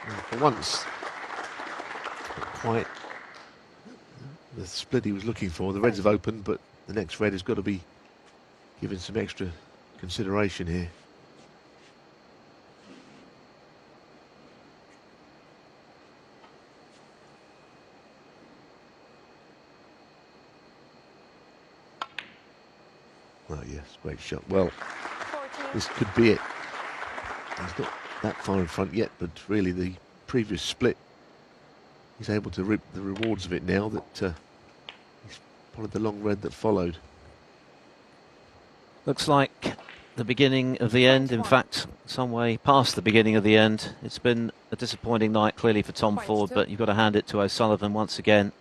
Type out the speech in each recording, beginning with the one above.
And for once, not quite the split he was looking for. The reds have opened, but the next red has got to be given some extra consideration here. Oh yes, great shot. Well, 14. This could be it. He's not that far in front yet, but really the previous split, he's able to reap the rewards of it now that he's followed the long red that followed. Looks like the beginning of the end. In fact, some way past the beginning of the end. It's been a disappointing night clearly for Tom Ford, but you've got to hand it to O'Sullivan once again.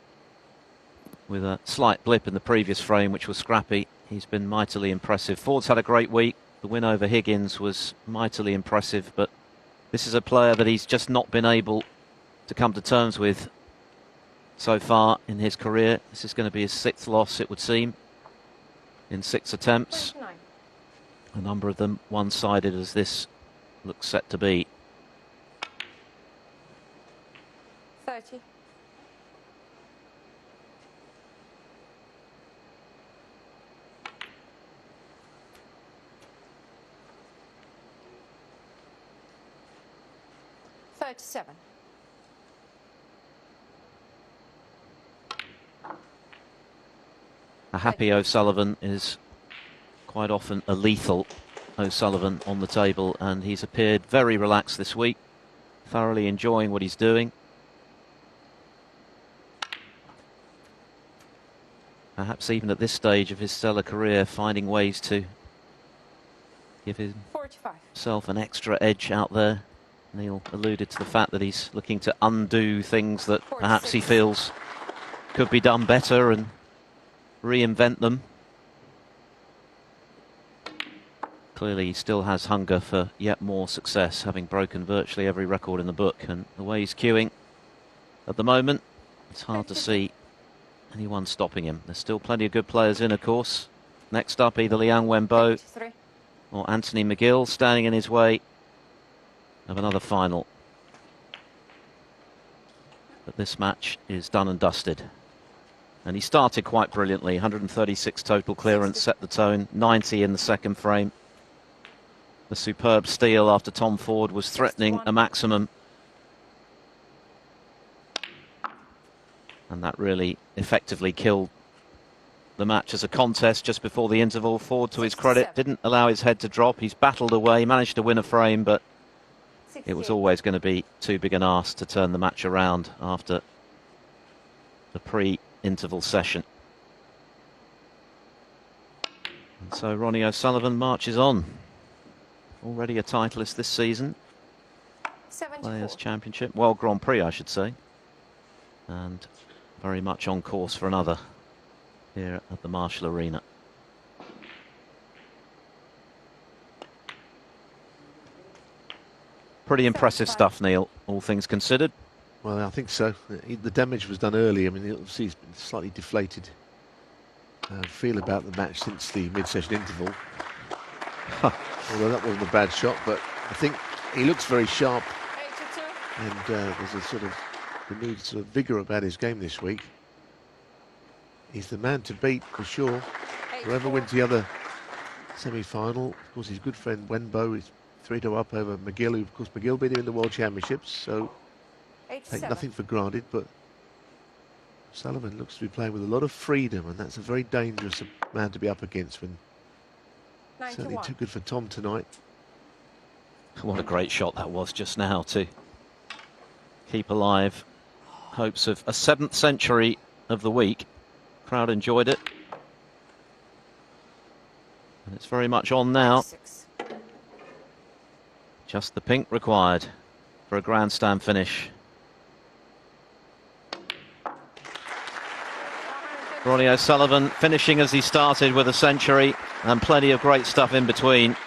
With a slight blip in the previous frame, which was scrappy, he's been mightily impressive. Ford's had a great week. The win over Higgins was mightily impressive, but this is a player that he's just not been able to come to terms with so far in his career. This is going to be his 6th loss, it would seem, in 6 attempts. A number of them one-sided, as this looks set to be. 30. Seven. A happy O'Sullivan is quite often a lethal O'Sullivan on the table, and he's appeared very relaxed this week, thoroughly enjoying what he's doing. Perhaps even at this stage of his stellar career, finding ways to give himself an extra edge out there. Neil alluded to the fact that he's looking to undo things that perhaps he feels could be done better and reinvent them. Clearly he still has hunger for yet more success, having broken virtually every record in the book, and the way he's queuing at the moment, it's hard to see anyone stopping him. There's still plenty of good players in, of course. Next up, either Liang Wenbo or Anthony McGill standing in his way of another final. But this match is done and dusted. And he started quite brilliantly. 136 total clearance, set the tone. 90 in the second frame. The superb steal after Tom Ford was threatening a maximum. And that really effectively killed the match as a contest just before the interval. Ford, to his credit, didn't allow his head to drop. He's battled away, managed to win a frame, but it was always going to be too big an ask to turn the match around after the pre-interval session. And so Ronnie O'Sullivan marches on. Already a titleist this season. 74. Players' Championship, World Grand Prix I should say. And very much on course for another here at the Marshall Arena. Pretty impressive stuff, Neil, all things considered. Well, I think so. The damage was done early. I mean, obviously he's been slightly deflated feel about the match since the mid-session interval. Although that wasn't a bad shot, but I think he looks very sharp. 82. And there's a sort of renewed sort of vigour about his game this week. He's the man to beat for sure. 84. Whoever wins the other semi-final, of course, his good friend Wenbo is 3-2 up over McGill, who, of course, McGill beat him in the World Championships, so 87. take nothing for granted, but Sullivan looks to be playing with a lot of freedom, and that's a very dangerous man to be up against when 91. certainly too good for Tom tonight. What a great shot that was just now to keep alive hopes of a 7th century of the week. Crowd enjoyed it. And it's very much on now. 96. Just the pink required for a grandstand finish. Ronnie O'Sullivan finishing as he started with a century and plenty of great stuff in between.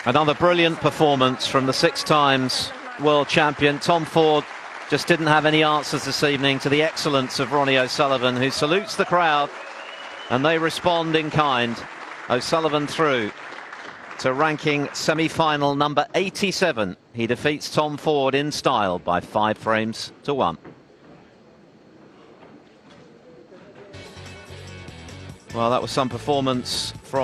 Another brilliant performance from the 6 times world champion. Tom Ford just didn't have any answers this evening to the excellence of Ronnie O'Sullivan, who salutes the crowd and they respond in kind. O'Sullivan through to ranking semi-final number 87. He defeats Tom Ford in style by 5 frames to 1. Well, that was some performance from